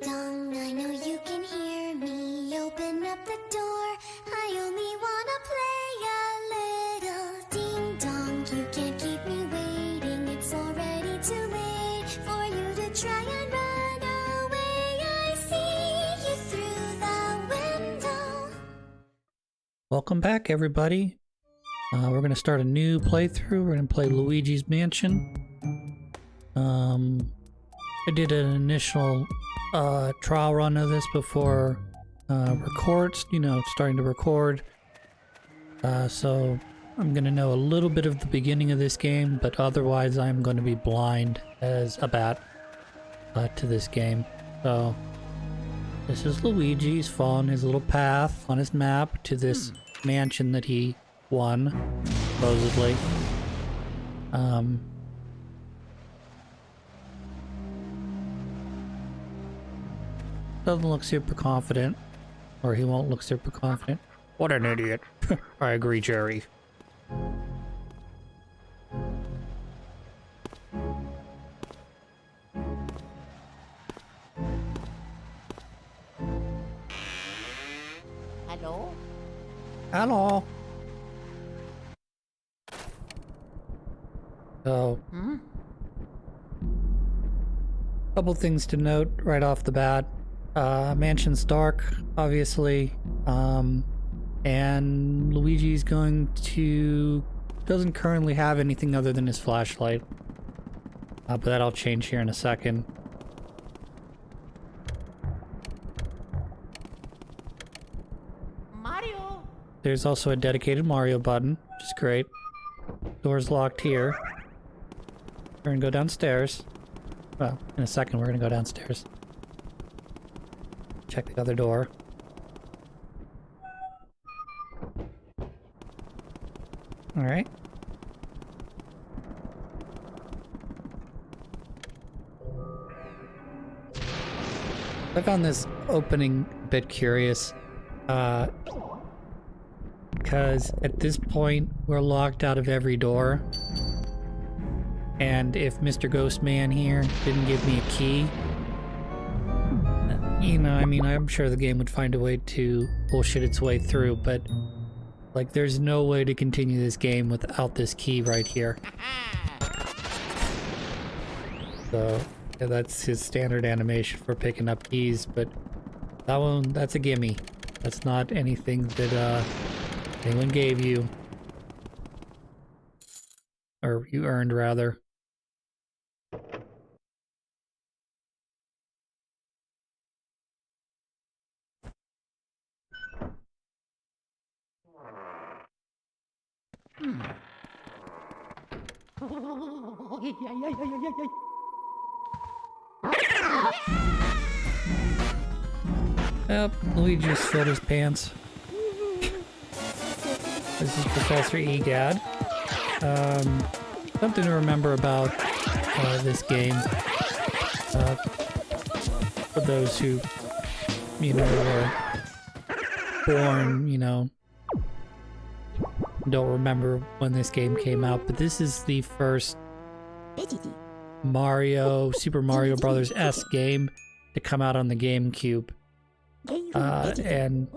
dong, I know you can hear me. Open up the door. I only wanna play a little. Ding dong, you can't keep me waiting. It's already too late for you to try and run away. I see you through the window. Welcome back, everybody. We're going to start a new playthrough. We're going to play Luigi's Mansion. I did an initial trial run of this before starting to record. So I'm going to know a little bit of the beginning of this game, but otherwise I'm going to be blind as a bat to this game. So this is Luigi. He's following his little path on his map to this mansion that he won, supposedly. Doesn't look super confident, or he won't look super confident. What an idiot. I agree, Jerry. Hello? Hello. So, couple things to note right off the bat. Mansion's dark, obviously, and Luigi's doesn't currently have anything other than his flashlight. But that'll change here in a second. Mario! There's also a dedicated Mario button, which is great. Door's locked here. We're gonna go downstairs. Well, in a second we're gonna go downstairs. Check the other door. Alright. I found this opening a bit curious. Because at this point we're locked out of every door. And if Mr. Ghostman here didn't give me a key, I'm sure the game would find a way to bullshit its way through, but like there's no way to continue this game without this key right here. So yeah, that's his standard animation for picking up keys, but that's a gimme. That's not anything that anyone gave you. Or you earned, rather. Yep, Luigi just filled his pants. This is Professor Egad. Something to remember about this game. For those who, were born, don't remember when this game came out, but this is the first Super Mario Brothers-esque game to come out on the GameCube. And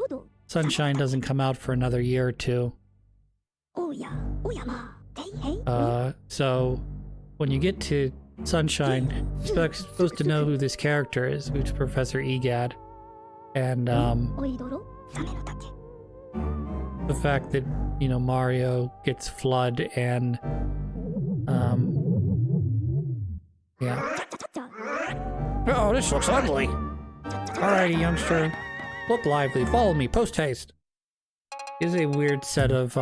Sunshine doesn't come out for another year or two. So when you get to Sunshine, you're supposed to know who this character is, who's Professor Egad. And the fact that, Mario gets Flood and yeah. Oh, this looks ugly. Alrighty, youngster. Look lively. Follow me. Post haste. Is a weird set of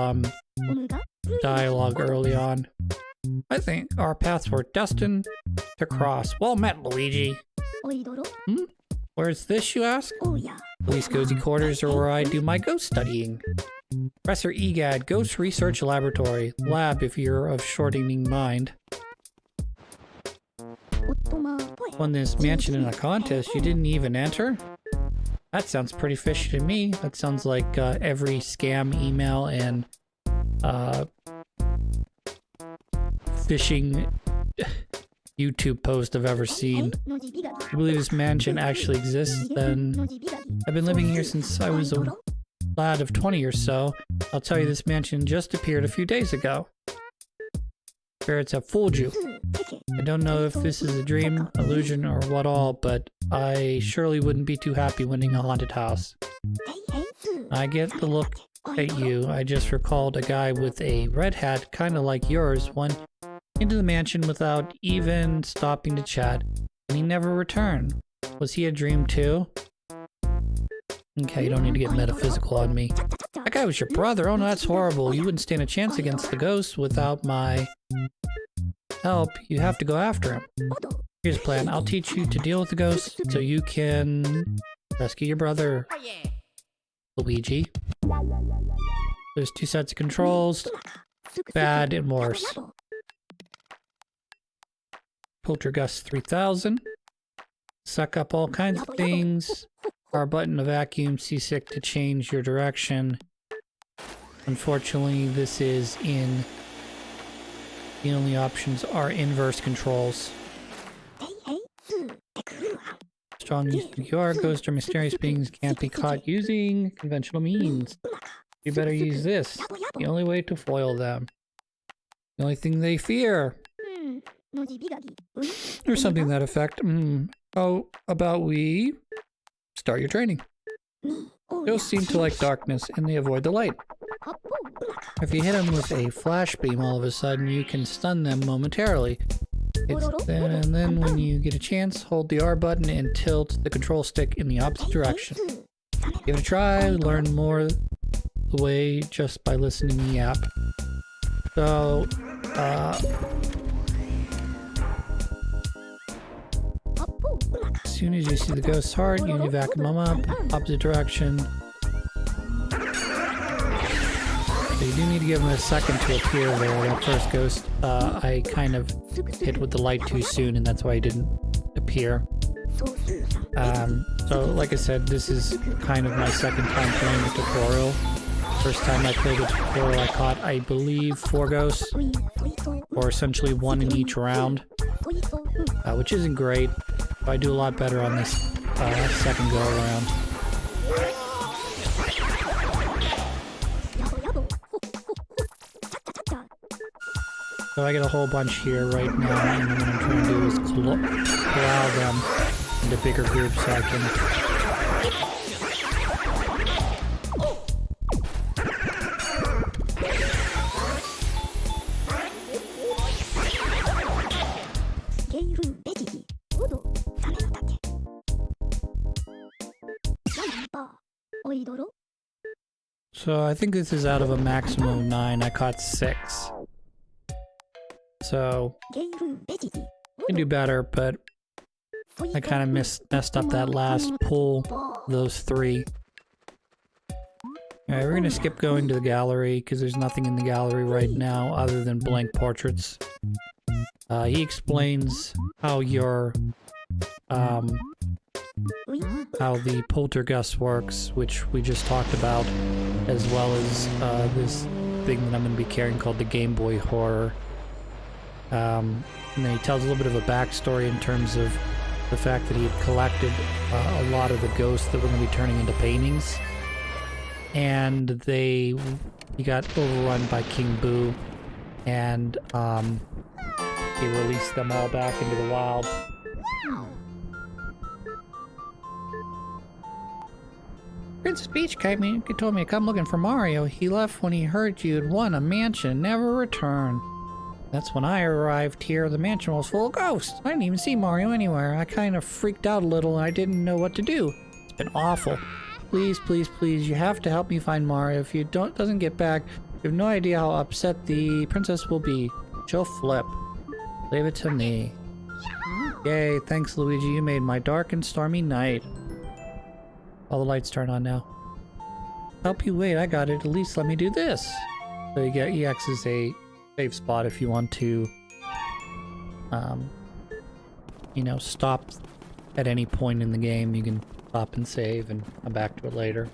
dialogue early on. I think our paths were destined to cross. Well met, Luigi. Where's this, you ask? Police cozy quarters are where I do my ghost studying. Professor Egad, Ghost Research Laboratory. Lab if you're of shortening mind. Won this mansion in a contest you didn't even enter? That sounds pretty fishy to me. That sounds like every scam email and phishing YouTube post I've ever seen. If you believe this mansion actually exists, then I've been living here since I was a lad of 20 or so. I'll tell you, this mansion just appeared a few days ago. Spirits have fooled you. I don't know if this is a dream, illusion, or what all, but I surely wouldn't be too happy winning a haunted house. I get the look at you. I just recalled a guy with a red hat, kind of like yours, went into the mansion without even stopping to chat, and he never returned. Was he a dream too? Okay, you don't need to get metaphysical on me. That guy was your brother. Oh no, that's horrible. You wouldn't stand a chance against the ghost without my help. You have to go after him. Here's a plan. I'll teach you to deal with the ghost so you can rescue your brother, Luigi. There's 2 sets of controls, bad and worse. Poltergust 3000. Suck up all kinds of things. R button to vacuum, C6 to change your direction. Unfortunately, this is in... The only options are inverse controls. Strong use of QR, ghosts or mysterious beings can't be caught using conventional means. You better use this. The only way to foil them. The only thing they fear. Or something to that effect. Oh, about we start your training. Ghosts seem to like darkness and they avoid the light. If you hit them with a flash beam all of a sudden, you can stun them momentarily. And then when you get a chance, hold the R button and tilt the control stick in the opposite direction. Give it a try, learn more the way just by listening to the app. So, as soon as you see the ghost's heart, you need to vacuum them up, opposite direction. So you do need to give them a second to appear there. That first ghost, I kind of hit with the light too soon, and that's why he didn't appear. So like I said, this is kind of my second time playing the tutorial. First time I played the tutorial, I caught, I believe, 4 ghosts, or essentially 1 in each round, which isn't great. I do a lot better on this second go around. So I get a whole bunch here right now, and what I'm trying to do is corral them into bigger groups so I can... So I think this is out of a maximum of 9. I caught 6. So I can do better, but I kind of messed up that last pull, those 3. Alright, we're gonna skip going to the gallery because there's nothing in the gallery right now other than blank portraits. He explains how your how the poltergust works, which we just talked about, as well as this thing that I'm going to be carrying called the Game Boy Horror. And then he tells a little bit of a backstory in terms of the fact that he had collected a lot of the ghosts that were going to be turning into paintings, and he got overrun by King Boo, and he released them all back into the wild. Princess Peach told me to come looking for Mario. He left when he heard you had won a mansion, never returned. That's when I arrived here. The mansion was full of ghosts. I didn't even see Mario anywhere. I kind of freaked out a little and I didn't know what to do. It's been awful. Please, please, please, you have to help me find Mario. If you doesn't get back, you have no idea how upset the princess will be. She'll flip. Leave it to me. Yay, thanks Luigi. You made my dark and stormy night. All the lights turn on now. Help you wait, I got it. At least let me do this. So you get EX is a save spot if you want to, you know, stop at any point in the game. You can stop and save and come back to it later.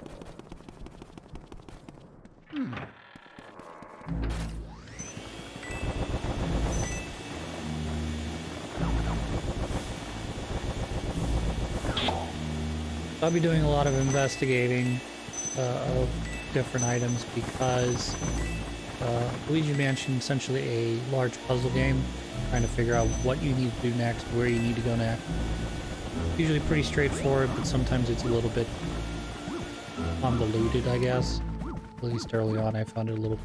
I'll be doing a lot of investigating of different items because Luigi Mansion is essentially a large puzzle game, trying to figure out what you need to do next, where you need to go next. Usually pretty straightforward, but sometimes it's a little bit convoluted, I guess. At least early on I found it a little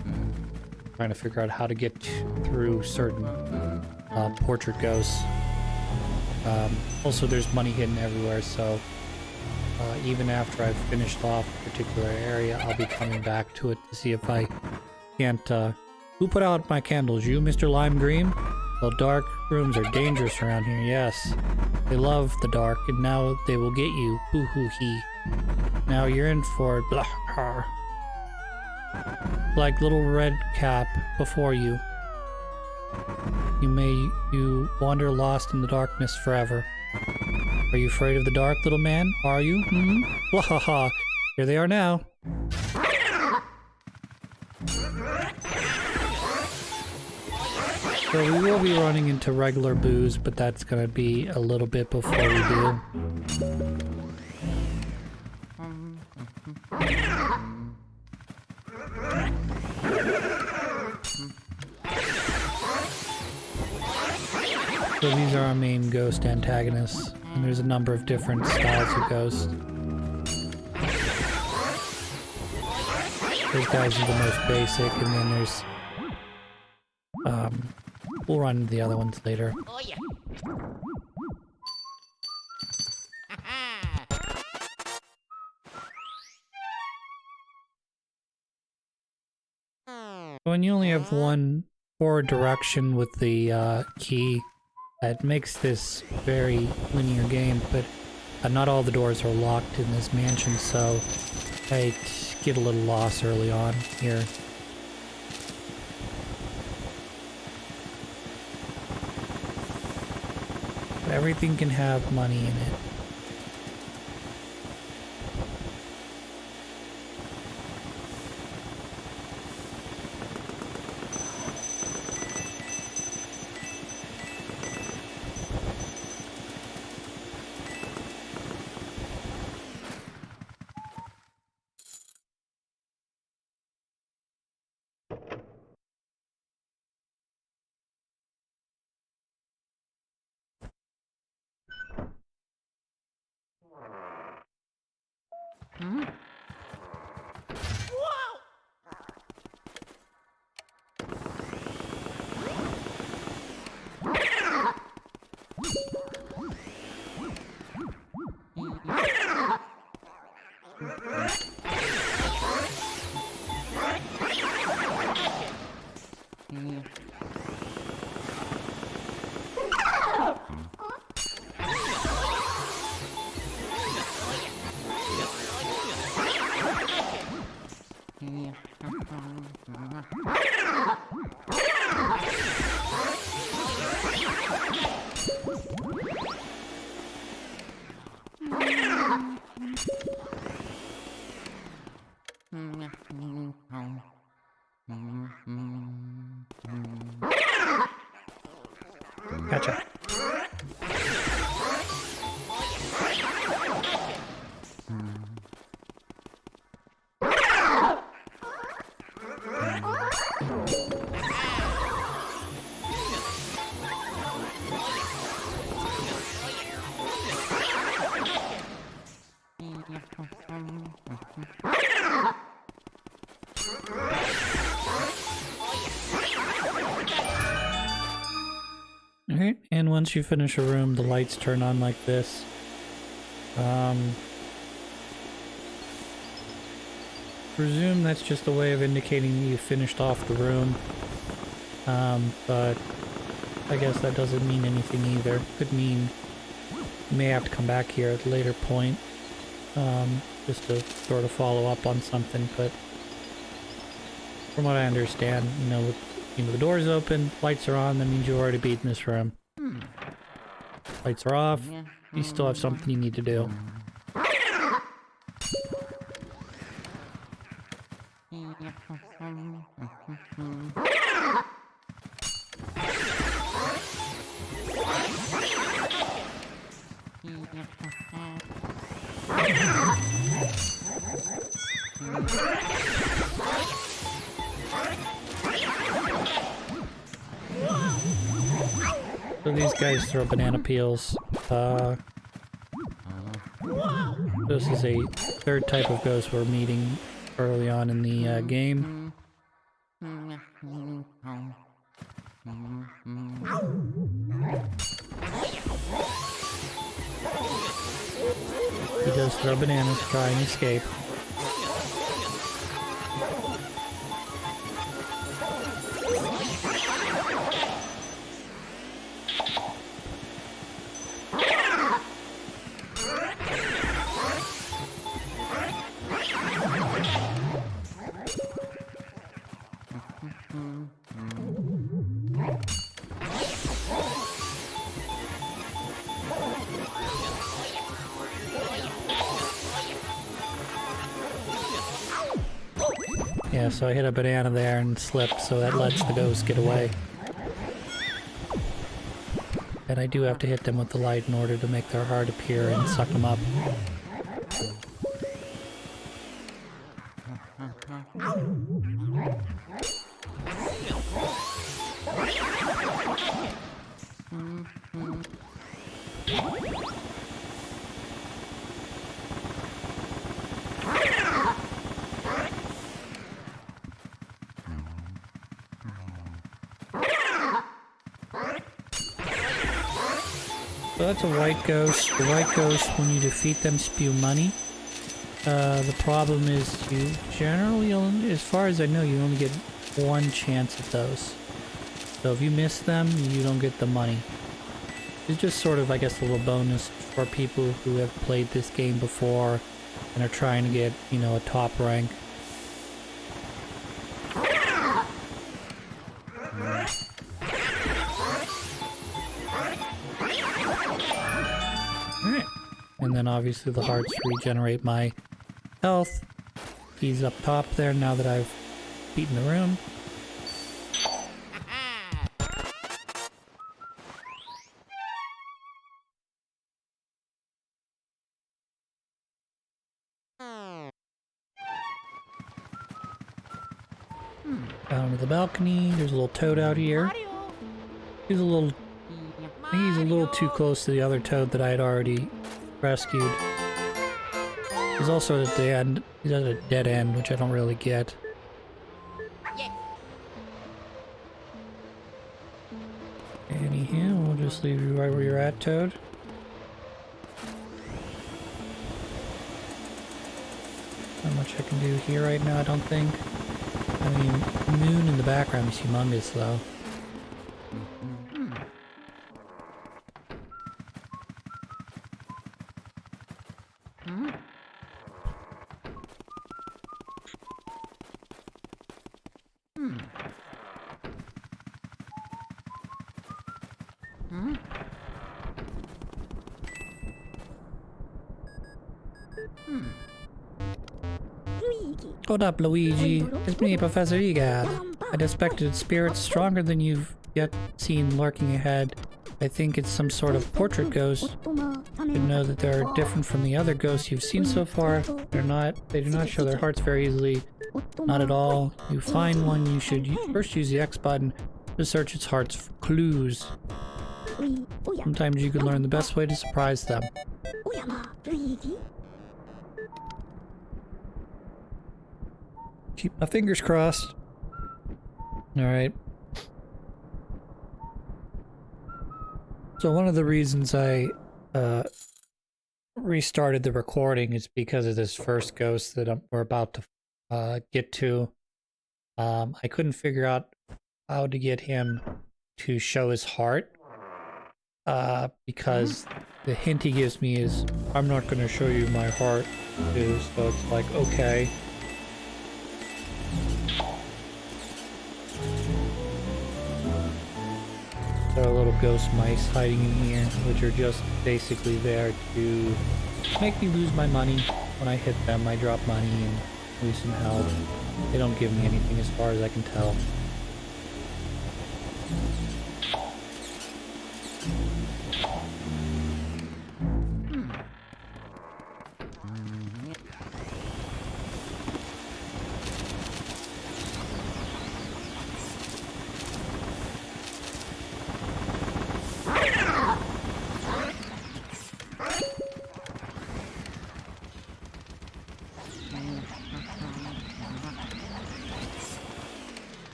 trying to figure out how to get through certain portrait ghosts. Also there's money hidden everywhere, so even after I've finished off a particular area, I'll be coming back to it to see if I can't... Who put out my candles? You, Mr. Lime Green? Well, dark rooms are dangerous around here, yes. They love the dark, and now they will get you. Boo-hoo-hee. Now you're in for it. Blah. Like little red cap before you. You wander lost in the darkness forever. Are you afraid of the dark, little man? Are you? Hmm? Blah ha ha. Here they are now. So we will be running into regular boos, but that's gonna be a little bit before we do. So these are our main ghost antagonists, and there's a number of different styles of ghosts. Those guys are the most basic, and then there's... we'll run into the other ones later. Oh yeah. When you only have one forward direction with the key, that makes this very linear game, but not all the doors are locked in this mansion, so I get a little lost early on here. But everything can have money in it. Gotcha. Alright, and once you finish a room, the lights turn on like this. Presume that's just a way of indicating you finished off the room. But I guess that doesn't mean anything either. Could mean you may have to come back here at a later point, just to sort of follow up on something, but from what I understand, the door's open, lights are on, that means you've already beaten this room. Lights are off, you still have something you need to do. So these guys throw banana peels. This is a third type of ghost we're meeting early on in the game. He does throw bananas to try and escape. Yeah, so I hit a banana there and slipped, so that lets the ghost get away. And I do have to hit them with the light in order to make their heart appear and suck them up. So that's a white ghost. The white ghosts, when you defeat them, spew money. The problem is you generally only, as far as I know, you only get one chance at those. So if you miss them, you don't get the money. It's just sort of, I guess, a little bonus for people who have played this game before and are trying to get, you know, a top rank. And then obviously the hearts regenerate my health. He's up top there now that I've beaten the room. Down to the balcony. There's a little toad out here. He's a little... I think he's a little too close to the other toad that I had already rescued. He's also at the end. He's at a dead end, which I don't really get. Anyhow, we'll just leave you right where you're at, Toad. Not much I can do here right now, I don't think. I mean, Moon in the background is humongous, though. Hold up, Luigi. It's me, Professor Egad. I'd expected spirits stronger than you've yet seen lurking ahead. I think it's some sort of portrait ghost. You know that they're different from the other ghosts you've seen so far. They do not show their hearts very easily. Not at all. You find one, you should first use the X button to search its hearts for clues. Sometimes you can learn the best way to surprise them. Keep my fingers crossed. Alright. So one of the reasons I restarted the recording is because of this first ghost that we're about to get to. I couldn't figure out how to get him to show his heart. Because the hint he gives me is, I'm not going to show you my heart. So it's like, okay. There are little ghost mice hiding in here, which are just basically there to make me lose my money. When I hit them, I drop money and lose some health. They don't give me anything as far as I can tell.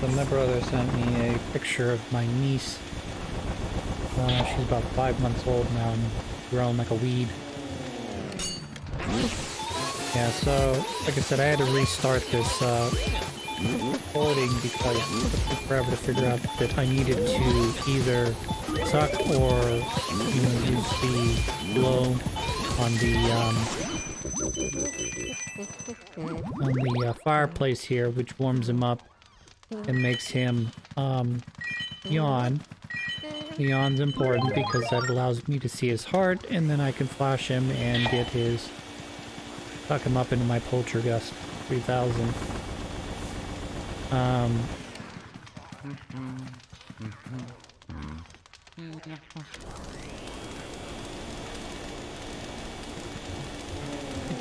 So my brother sent me a picture of my niece. She's about 5 months old now and grown like a weed. Yeah, so, like I said, I had to restart this recording because it took me forever to figure out that I needed to either suck or, you know, use the blow on the fireplace here, which warms him up and makes him yawn. The yawn's important because that allows me to see his heart, and then I can flash him and get his... suck him up into my Poltergust 3000.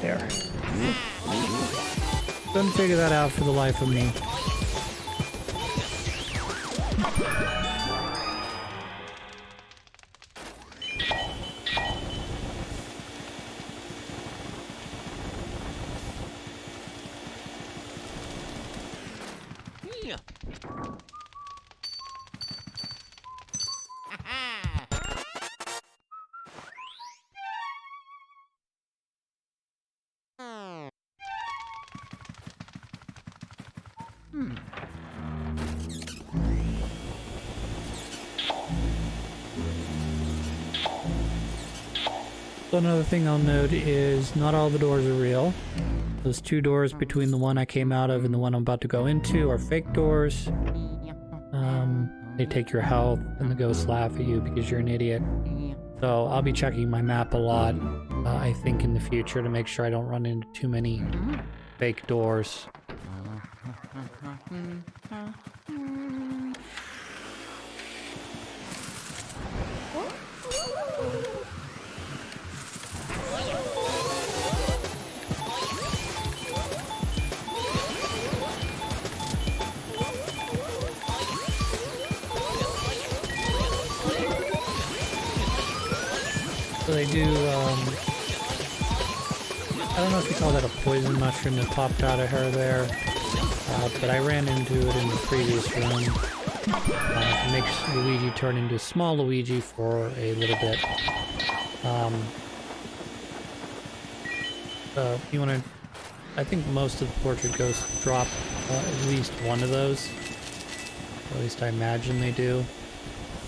There. Couldn't figure that out for the life of me. So another thing I'll note is not all the doors are real. Those two doors between the one I came out of and the one I'm about to go into are fake doors. They take your health and the ghosts laugh at you because you're an idiot. So I'll be checking my map a lot, I think, in the future to make sure I don't run into too many fake doors. So they do, I don't know if you call that a poison mushroom that popped out of her there, but I ran into it in the previous room. It makes Luigi turn into small Luigi for a little bit. You want to, I think most of the portrait ghosts drop at least one of those. Or at least I imagine they do.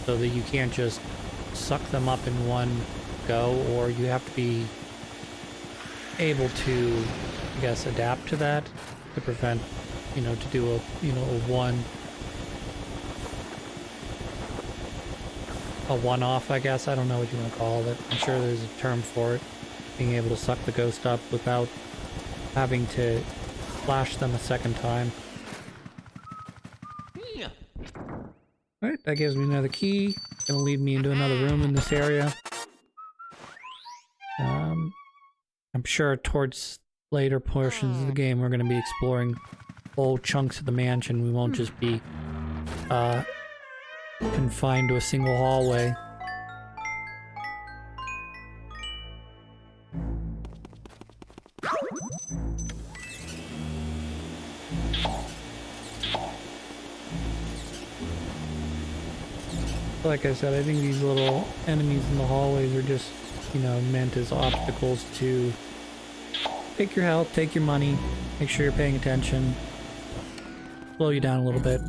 So that you can't just suck them up in one go, or you have to be able to, I guess, adapt to that to prevent, you know, to do a, you know, a one-off, I guess. I don't know what you want to call it. I'm sure there's a term for it. Being able to suck the ghost up without having to flash them a second time. Alright, that gives me another key. Gonna lead me into another room in this area. I'm sure towards later portions of the game we're going to be exploring whole chunks of the mansion. We won't just be confined to a single hallway. Like I said, I think these little enemies in the hallways are just, you know, meant as obstacles to take your health, take your money, make sure you're paying attention, slow you down a little bit.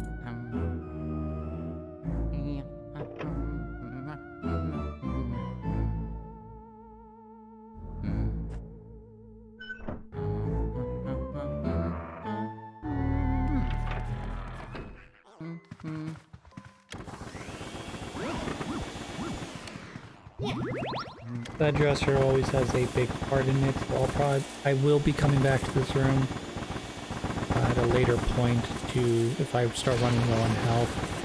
That dresser always has a big part in it, so I will be coming back to this room at a later point to, if I start running low on health.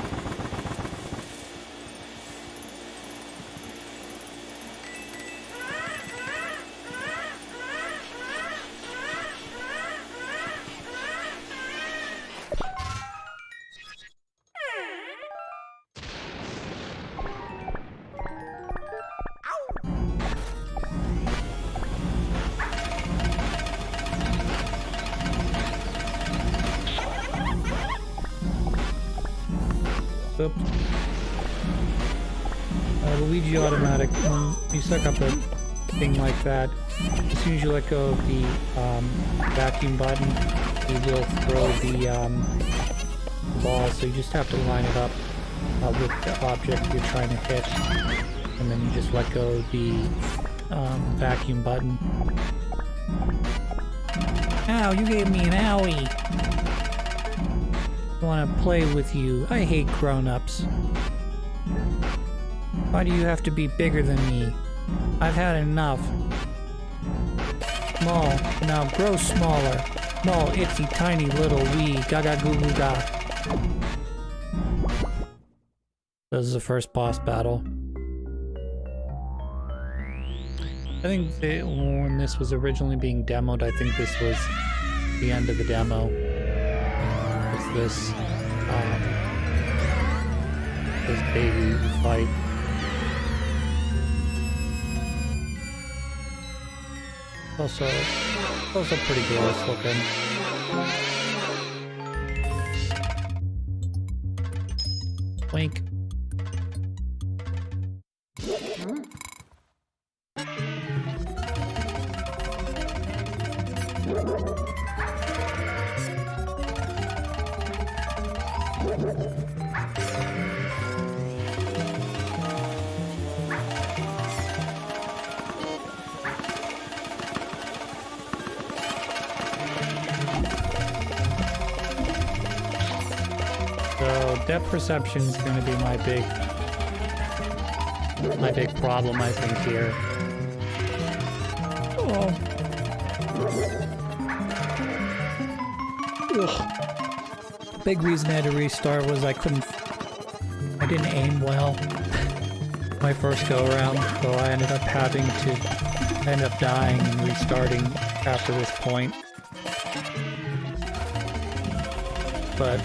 Oops. Luigi automatic, when you suck up a thing like that, as soon as you let go of the vacuum button, you will throw the ball, so you just have to line it up with the object you're trying to hit, and then you just let go of the vacuum button. Ow, you gave me an owie! I want to play with you. I hate grown-ups. Why do you have to be bigger than me? I've had enough. Small, now grow smaller. Small, itsy, tiny, little, wee, gaga goo goo ga. This is the first boss battle. I think when this was originally being demoed, I think this was the end of the demo. It's this baby fight. Also pretty gross looking. Wink. So depth perception is going to be my big problem, I think, here. Oh. Ugh. Big reason I had to restart was I didn't aim well my first go around, so I ended up dying and restarting after this point. But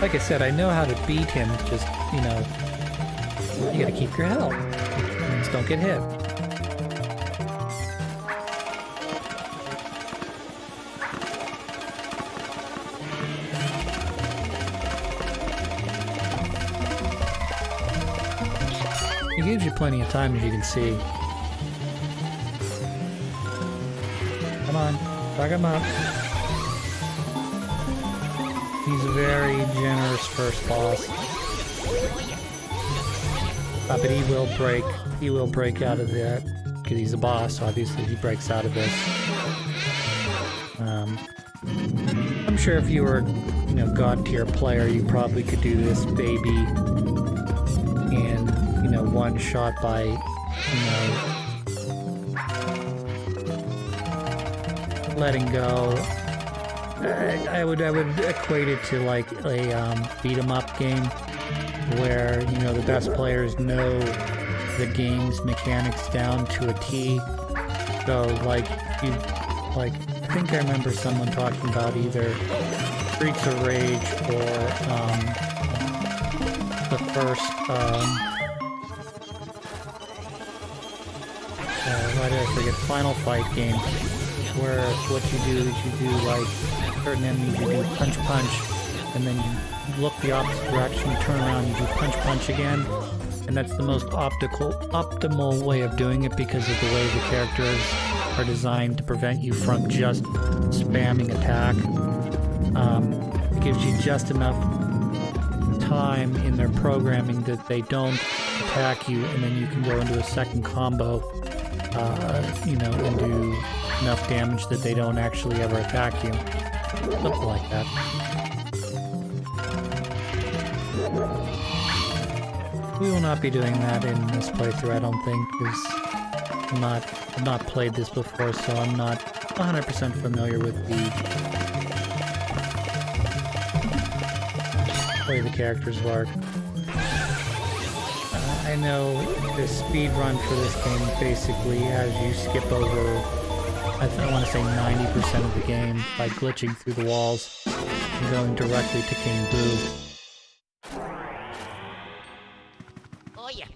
like I said, I know how to beat him, just, you know, you gotta keep your health. Just don't get hit. He gives you plenty of time, as you can see. Come on, fuck him up. He's a very generous first boss. But he will break out of that, because he's a boss, obviously he breaks out of this. I'm sure if you were, you know, god tier player, you probably could do this baby and, you know, one shot by, you know, letting go. I would equate it to like a beat 'em up game where, you know, the best players know the game's mechanics down to a T. So like I think I remember someone talking about either Streets of Rage or the first why did I forget, Final Fight game, where what you do is you do like certain enemies, you do punch punch, and then you look the opposite direction, you turn around, you do punch punch again, and that's the most optimal way of doing it because of the way the characters are designed to prevent you from just spamming attack. It gives you just enough time in their programming that they don't attack you, and then you can go into a second combo, you know, and do enough damage that they don't actually ever attack you. Something like that. We will not be doing that in this playthrough, I don't think, because I've not played this before, so I'm not 100% familiar with the way the characters work. I know the speed run for this game basically has you skip over, I want to say 90% of the game by glitching through the walls and going directly to King Boo. Oh yeah.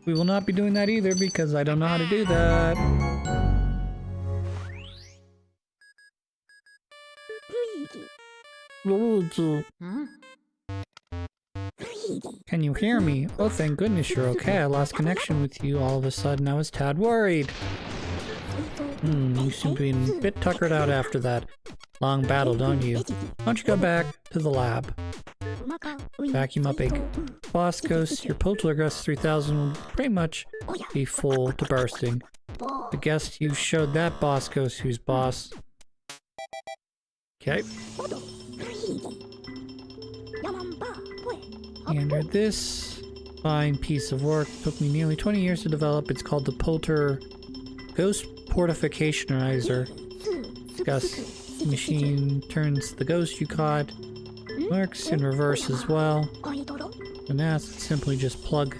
We will not be doing that either because I don't know how to do that. Luigi. Can you hear me? Oh, thank goodness you're okay. I lost connection with you all of a sudden. I was tad worried. You seem to be a bit tuckered out after that long battle, don't you? Why don't you go back to the lab? Vacuum up a boss ghost. Your Poltergust 3000 will pretty much be full to bursting. I guess you showed that boss ghost who's boss. Okay. And this fine piece of work took me nearly 20 years to develop. It's called the Polter Ghost Portificationizer. Ghost machine turns the ghost you caught. Works in reverse as well. And now simply just plug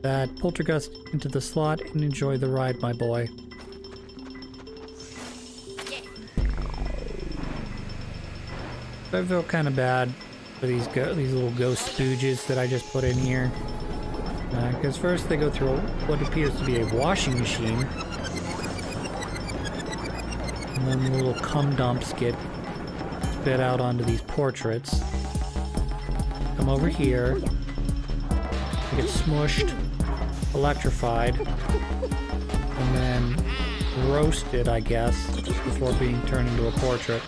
that poltergust into the slot and enjoy the ride, my boy. I feel kind of bad for these little ghost stooges that I just put in here. Because first they go through what appears to be a washing machine. And then the little cum dumps get spit out onto these portraits. Come over here. Get smushed, electrified, and then roasted, I guess, before being turned into a portrait.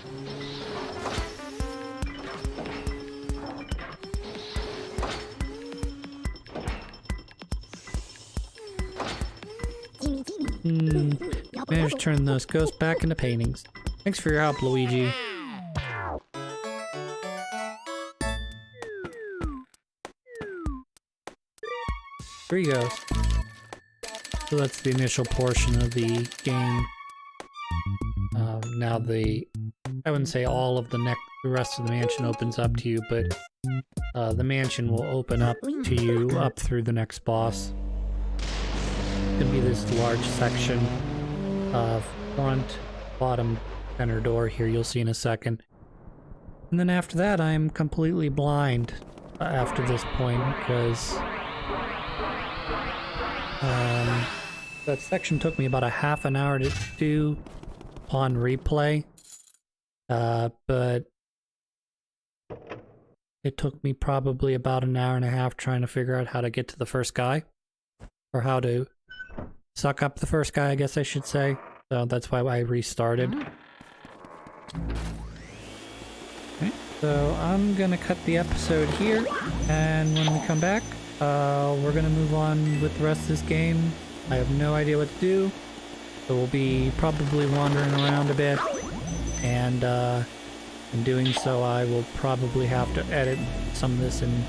Managed to turn those ghosts back into paintings. Thanks for your help, Luigi. There he goes. So that's the initial portion of the game. Now I wouldn't say all of the rest of the mansion opens up to you, but the mansion will open up to you up through the next boss. It's gonna be this large section of front, bottom, center door here. You'll see in a second. And then after that, I'm completely blind after this point because that section took me about a half an hour to do on replay, but it took me probably about an hour and a half trying to figure out how to get to the first guy, or how to suck up the first guy, I guess I should say. So that's why I restarted. Okay, so I'm gonna cut the episode here, and when we come back, we're gonna move on with the rest of this game. I have no idea what to do, so we'll be probably wandering around a bit, and in doing so I will probably have to edit some of this in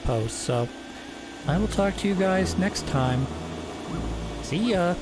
post. So I will talk to you guys next time. See ya!